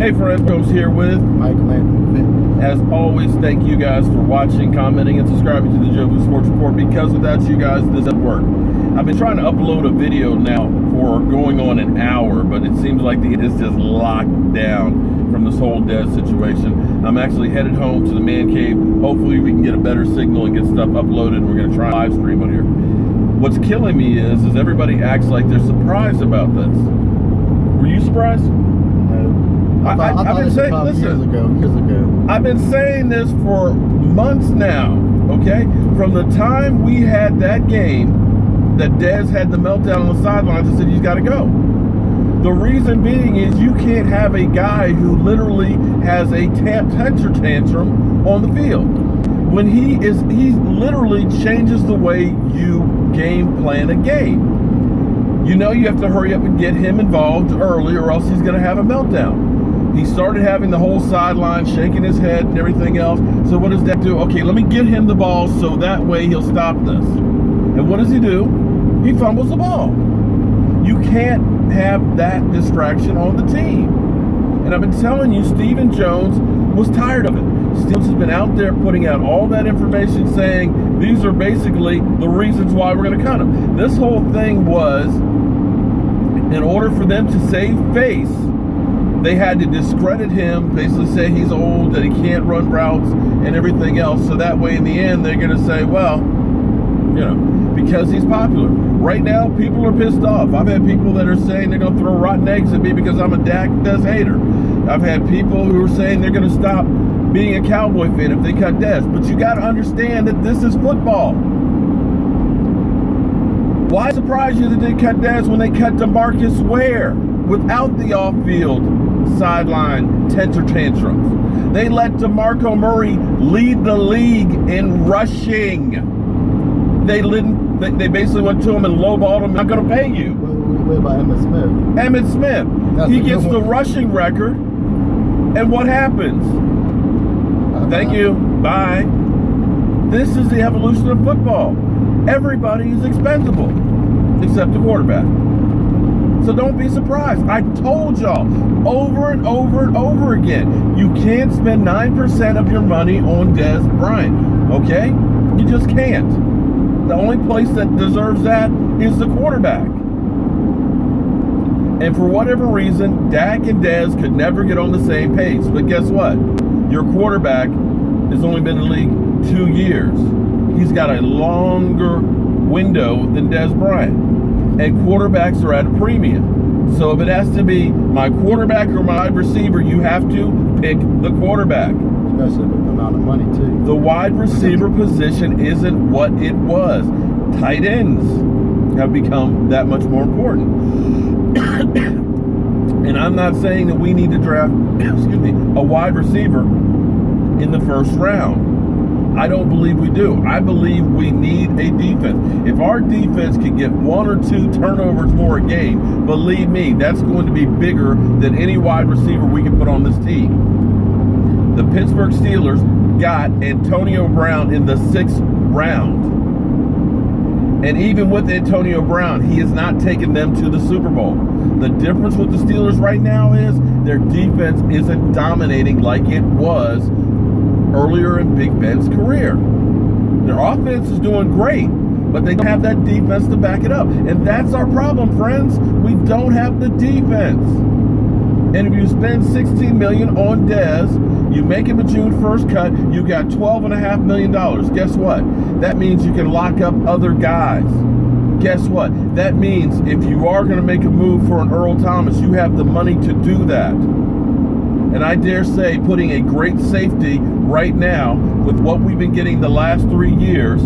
Hey friends, Joe's here with Michael Anthony. As always, thank you guys for watching, commenting, and subscribing to the Joe Blue Sports Report, because without you guys, this doesn't work. I've been trying to upload a video now for going on an hour, but it seems like it is just locked down from this whole Dez situation. I'm actually headed home to the man cave. Hopefully we can get a better signal and get stuff uploaded. We're going to try live stream on here. What's killing me is everybody acts like they're surprised about this. Were you surprised? No. I've been saying, listen, years ago. I've been saying this for months now, okay? From the time we had that game that Dez had the meltdown on the sidelines and said, he's got to go. The reason being is you can't have a guy who literally has a temper tantrum on the field. When he literally changes the way you game plan a game. You know you have to hurry up and get him involved early or else he's going to have a meltdown. He started having the whole sideline shaking his head and everything else. So what does that do? Okay, let me get him the ball so that way he'll stop this. And what does he do? He fumbles the ball. You can't have that distraction on the team. And I've been telling you, Stephen Jones was tired of it. Stevens has been out there putting out all that information saying these are basically the reasons why we're going to cut him. This whole thing was, in order for them to save face, they had to discredit him, basically say he's old, that he can't run routes and everything else. So that way in the end, they're going to say, well, you know, because he's popular. Right now, people are pissed off. I've had people that are saying they're going to throw rotten eggs at me because I'm a Dak Dez hater. I've had people who are saying they're going to stop being a Cowboy fan if they cut Dez. But you got to understand that this is football. Why surprise you that they cut Dez when they cut DeMarcus Ware without the off-field sideline temper tantrums? They let DeMarco Murray lead the league in rushing. They basically went to him and lowballed him. I'm not going to pay you. What about Emmitt Smith? Emmitt Smith. He gets the rushing record, and what happens? Thank you. Bye. This is the evolution of football. Everybody is expendable except the quarterback. So don't be surprised. I told y'all over and over and over again, you can't spend 9% of your money on Dez Bryant, okay? You just can't. The only place that deserves that is the quarterback. And for whatever reason, Dak and Dez could never get on the same page. But guess what? Your quarterback has only been in the league 2 years. He's got a longer window than Dez Bryant. And quarterbacks are at a premium. So if it has to be my quarterback or my wide receiver, you have to pick the quarterback. Especially with the amount of money, too. The wide receiver position isn't what it was. Tight ends have become that much more important. And I'm not saying that we need to draft, a wide receiver in the first round. I don't believe we do. I believe we need a defense. If our defense can get 1 or 2 turnovers more a game, believe me, that's going to be bigger than any wide receiver we can put on this team. The Pittsburgh Steelers got Antonio Brown in the 6th round. And even with Antonio Brown, he has not taken them to the Super Bowl. The difference with the Steelers right now is their defense isn't dominating like it was earlier in Big Ben's career. Their offense is doing great, but they don't have that defense to back it up. And that's our problem, friends. We don't have the defense. And if you spend $16 million on Dez, you make him a June 1st cut, you got $12.5 million. Guess what? That means you can lock up other guys. Guess what? That means if you are going to make a move for an Earl Thomas, you have the money to do that. And I dare say putting a great safety right now with what we've been getting the last 3 years